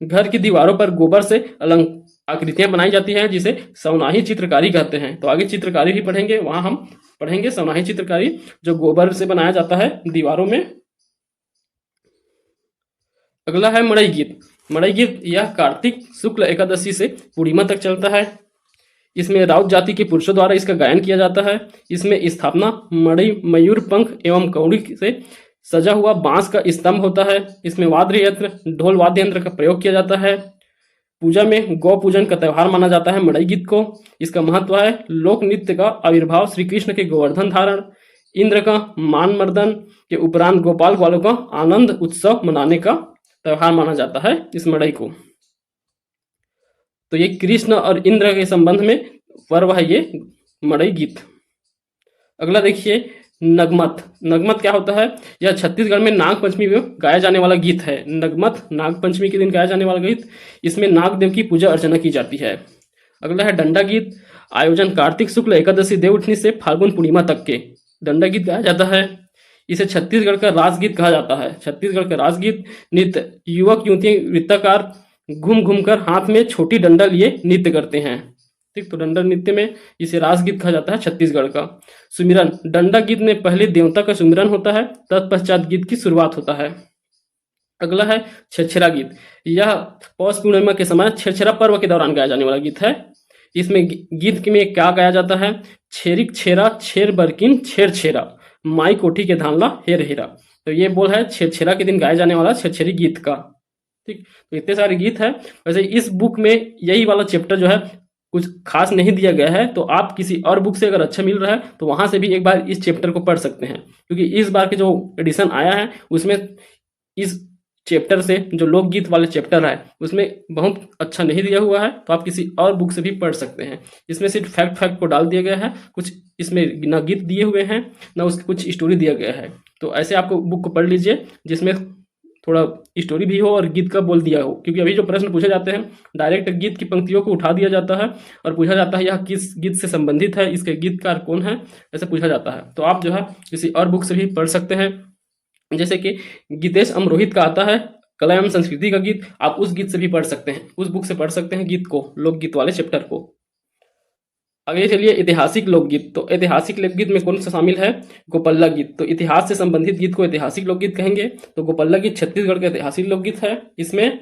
घर की दीवारों पर गोबर से आकृतियां बनाई जाती हैं जिसे शवनाही चित्रकारी कहते हैं। तो आगे चित्रकारी भी पढ़ेंगे, वहां हम पढ़ेंगे शवनाही चित्रकारी जो गोबर से बनाया जाता है दीवारों में। अगला है मड़ई गीत। मड़ई गीत यह कार्तिक शुक्ल एकादशी से पूर्णिमा तक चलता है। इसमें राउत जाति के पुरुषों द्वारा इसका गायन किया जाता है। इसमें स्थापना मड़ई मयूर पंख एवं कौड़ी से सजा हुआ बांस का स्तंभ होता है। इसमें वाद्य यंत्र, ढोल वाद्य यंत्र का प्रयोग किया जाता है। पूजा में गौ पूजन का त्यौहार माना जाता है मड़ई गीत को। इसका महत्व है लोक नृत्य का आविर्भाव श्री कृष्ण के गोवर्धन धारण, इंद्र का मान मर्दन के उपरांत गोपाल ग्वालों का आनंद उत्सव मनाने का त्यौहार माना जाता है इस मड़ई को। तो ये कृष्ण और इंद्र के संबंध में पर्व है ये मड़ई गीत। अगला देखिए नगमत। नगमत क्या होता है? यह छत्तीसगढ़ में नाग पंचमी में गाया जाने वाला गीत है। नगमत नाग पंचमी के दिन गाया जाने वाला गीत। इसमें नाग देव की पूजा अर्चना की जाती है। अगला है डंडा गीत। आयोजन कार्तिक शुक्ल एकादशी देव उठनी से फाल्गुन पूर्णिमा तक के डंडा गीत गाया जाता है। इसे छत्तीसगढ़ का राजगीत कहा जाता है। छत्तीसगढ़ का राजगीत नृत्य युवक युवती वृत्ताकार घूम घूम कर हाथ में छोटी डंडा लिए नृत्य करते हैं। ठीक, तो डंडा नृत्य में इसे राजगीत कहा जाता है छत्तीसगढ़ का। सुमिरन। डंडा गीत में पहले देवता का सुमिरन होता है, तत्पश्चात गीत की शुरुआत होता है। अगला है छेरछेरा गीत। यह पौष पूर्णिमा के समय छेरछेरा पर्व के दौरान गाया जाने वाला गीत है। इसमें गीत में क्या गाया जाता है? छेरिक छेरा छेर बरकिन छेर छेरा, माई कोठी के धानला हेर हेरा। तो ये बोल है छेरछेरा के दिन गाया जाने वाला छेरछेरी गीत का। ठीक, तो इतने सारे गीत है। वैसे इस बुक में यही वाला चैप्टर जो है कुछ खास नहीं दिया गया है, तो आप किसी और बुक से अगर अच्छा मिल रहा है तो वहां से भी एक बार इस चैप्टर को पढ़ सकते हैं, क्योंकि इस बार के जो एडिशन आया है उसमें इस चैप्टर से जो लोकगीत वाले चैप्टर है उसमें बहुत अच्छा नहीं दिया हुआ है, तो आप किसी और बुक से भी पढ़ सकते हैं। इसमें सिर्फ फैक्ट को डाल दिया गया है, कुछ इसमें ना गीत दिए हुए हैं ना उसकी कुछ स्टोरी दिया गया है। तो ऐसे आपको बुक को पढ़ लीजिए जिसमें थोड़ा स्टोरी भी हो और गीत का बोल दिया हो, क्योंकि अभी जो प्रश्न पूछे जाते हैं डायरेक्ट गीत की पंक्तियों को उठा दिया जाता है और पूछा जाता है यह किस गीत से संबंधित है, इसके गीतकार कौन है, ऐसे पूछा जाता है। तो आप जो है किसी और बुक से भी पढ़ सकते हैं, जैसे कि गीतेश अमरोहित का आता है कला एवं संस्कृति का गीत, आप उस गीत से भी पढ़ सकते हैं, उस बुक से पढ़ सकते हैं गीत को, लोकगीत वाले चैप्टर को। आगे चलिए ऐतिहासिक लोकगीत। तो ऐतिहासिक लोकगीत में कौन सा शामिल है? गोपल्ला गीत। तो इतिहास से संबंधित गीत को ऐतिहासिक लोकगीत कहेंगे। तो गोपल्ला गीत छत्तीसगढ़ का ऐतिहासिक लोकगीत है। इसमें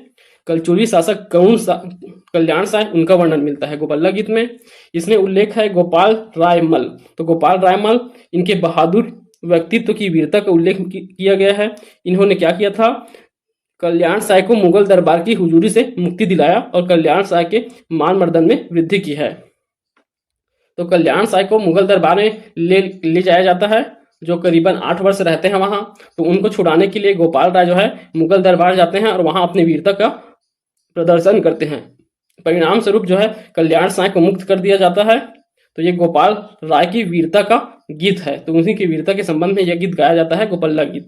कलचुरी शासक कल्याण साय उनका वर्णन मिलता है गोपल्ला गीत में। इसमें उल्लेख है गोपाल राय मल। तो गोपाल राय मल इनके बहादुर व्यक्तित्व की वीरता का उल्लेख किया गया है। इन्होंने क्या किया था? कल्याण साय को मुगल दरबार की हुजूरी से मुक्ति दिलाया और कल्याण साय के मान मर्दन में वृद्धि की है। तो कल्याण साय को मुगल दरबार में ले जाया जाता है, जो करीबन 8 वर्ष रहते हैं वहां। तो उनको छुड़ाने के लिए गोपाल राय जो है मुगल दरबार जाते हैं और वहां अपनी वीरता का प्रदर्शन करते हैं। परिणाम स्वरूप जो है कल्याण साय को मुक्त कर दिया जाता है। तो ये गोपाल राय की वीरता का गीत है, तो उसी की वीरता के संबंध में यह गीत गाया जाता है गोपल्ला गीत।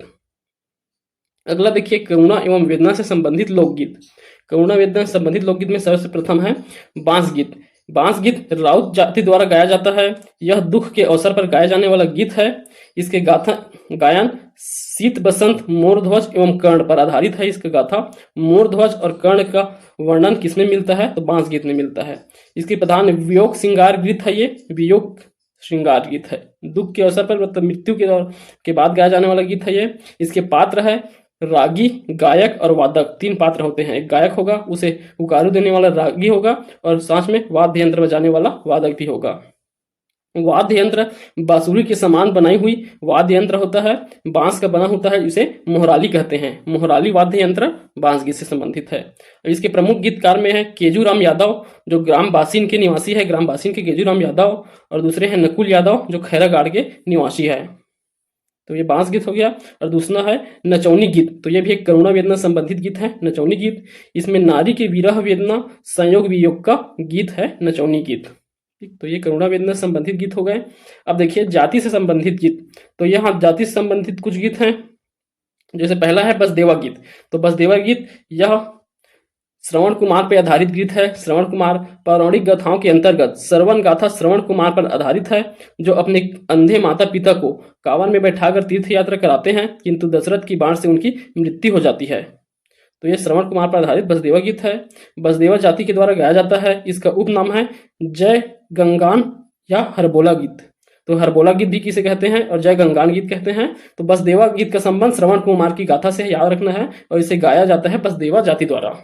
अगला देखिए करुणा एवं वेदना से संबंधित लोकगीत। करुणा वेदना से संबंधित लोकगीत में सबसे प्रथम है बांस गीत। बांस गीत राउत जाति द्वारा गाया जाता है। यह दुख के अवसर पर गाया जाने वाला गीत है। इसके गायन शीत बसंत मोरध्वज एवं कर्ण पर आधारित है। इसका गाथा मोरध्वज और कर्ण का वर्णन किसमें मिलता है? तो बांस गीत में मिलता है। इसकी प्रधान वियोग श्रृंगार गीत है। ये वियोग श्रृंगार गीत है, दुख के अवसर पर मतलब मृत्यु के बाद गाया जाने वाला गीत है ये। इसके पात्र है रागी, गायक और वादक। 3 पात्र होते हैं। एक गायक होगा, उसे उकारू देने वाला रागी होगा और साथ में वाद्य यंत्र बजाने वाला वादक भी होगा। वाद्य यंत्र बांसुरी के समान बनाई हुई वाद्य यंत्र होता है, बांस का बना होता है, इसे मोहराली कहते हैं। मोहराली वाद्य यंत्र बांस गीत से संबंधित है। इसके प्रमुख गीतकार में है केजूराम यादव, जो ग्राम बासिन के निवासी है, ग्राम बासिन के केजूराम यादव, और दूसरे हैं नकुल यादव जो खैरागाड़ के निवासी है। तो ये बांस गीत हो गया। और दूसरा है नचौनी गीत। तो ये भी एक करुणा वेदना संबंधित गीत है, नचौनी गीत। इसमें नारी की विरह वेदना संयोग वियोग का गीत है नचौनी गीत। ठीक, तो ये करुणा वेदना संबंधित गीत हो गए। अब देखिए जाति से संबंधित गीत। तो यहाँ जाति से संबंधित कुछ गीत हैं, जैसे पहला है बसदेवा गीत। तो बसदेवा गीत यह श्रवण कुमार पर आधारित गीत है। श्रवण कुमार पौराणिक गाथाओं के अंतर्गत श्रवण गाथा श्रवण कुमार पर आधारित है, जो अपने अंधे माता पिता को कांवर में बैठाकर तीर्थ यात्रा कराते हैं, किंतु दशरथ की बाण से उनकी मृत्यु हो जाती है। तो यह श्रवण कुमार पर आधारित बसदेवा गीत है। बसदेवा जाति के द्वारा गाया जाता है। इसका उपनाम है जय गंगान या हरबोला गीत। तो हरबोला गीत भी किसे कहते हैं और जय गंगान गीत कहते हैं। तो बसदेवा गीत का संबंध श्रवण कुमार की गाथा से याद रखना है और इसे गाया जाता है बसदेवा जाति द्वारा।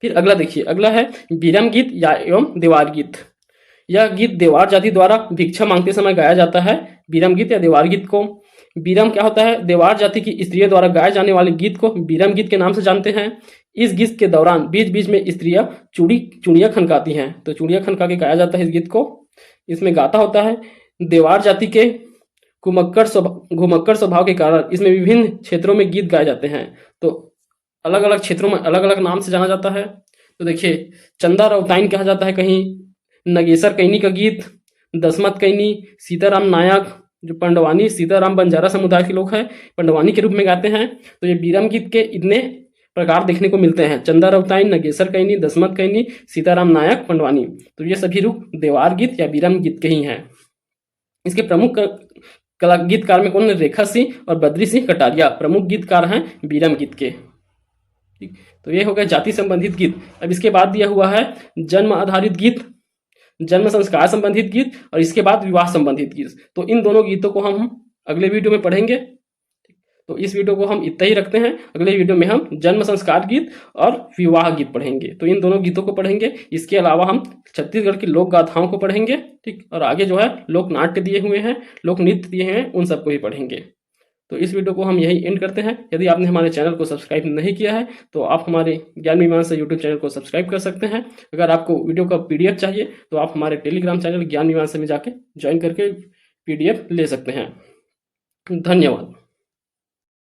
फिर अगला देखिए, अगला है बीरम गीत या एवं देवार गीत। यह गीत देवार जाति द्वारा भिक्षा मांगते समय गाया जाता है, बीरम गीत या देवार गीत को। बीरम क्या होता है? देवार जाति की स्त्रियों द्वारा गाए जाने वाले गीत को बीरम गीत के नाम से जानते हैं। इस गीत के दौरान बीच बीच में स्त्रियां चूड़ियां खनकाती हैं, तो चूड़ियां खनका के गाया जाता है इस गीत को। इसमें गाता होता है देवार जाति के घुमक्कड़ स्वभाव के कारण इसमें विभिन्न क्षेत्रों में गीत गाए जाते हैं, तो अलग अलग क्षेत्रों में अलग अलग नाम से जाना जाता है। तो देखिए, चंदा रौताइन कहा जाता है कहीं, नगेसर कैनी का गीत, दसमत कैनी, सीताराम नायक जो पंडवानी सीताराम बंजारा समुदाय के लोग हैं पंडवानी के रूप में गाते हैं। तो ये बीरम गीत के इतने प्रकार देखने को मिलते हैं, चंदा रौताइन, नगेसर कैनी, दसमत कैनी, सीताराम नायक, पंडवानी। तो ये सभी रूप देवार गीत या बीरम गीत के ही हैं। इसके प्रमुख कला गीतकार में कौन है? रेखा सिंह और बद्री सिंह कटारिया प्रमुख गीतकार हैं बीरम गीत के। ठीक, तो ये हो गया जाति संबंधित गीत। अब इसके बाद दिया हुआ है जन्म आधारित गीत, जन्म संस्कार संबंधित गीत और इसके बाद विवाह संबंधित गीत। तो इन दोनों गीतों को हम अगले वीडियो में पढ़ेंगे। तो इस वीडियो को हम इतना ही रखते हैं, अगले वीडियो में हम जन्म संस्कार गीत और विवाह गीत पढ़ेंगे। तो इन दोनों गीतों को पढ़ेंगे, इसके अलावा हम छत्तीसगढ़ की लोक गाथाओं को पढ़ेंगे। ठीक, और आगे जो है लोक नाट्य दिए हुए हैं, लोक नृत्य दिए हैं, उन सबको भी पढ़ेंगे। तो इस वीडियो को हम यही एंड करते हैं। यदि आपने हमारे चैनल को सब्सक्राइब नहीं किया है तो आप हमारे ज्ञान मीमांसा यूट्यूब चैनल को सब्सक्राइब कर सकते हैं। अगर आपको वीडियो का PDF चाहिए तो आप हमारे टेलीग्राम चैनल ज्ञान मीमांसा में जाके ज्वाइन करके PDF ले सकते हैं। धन्यवाद।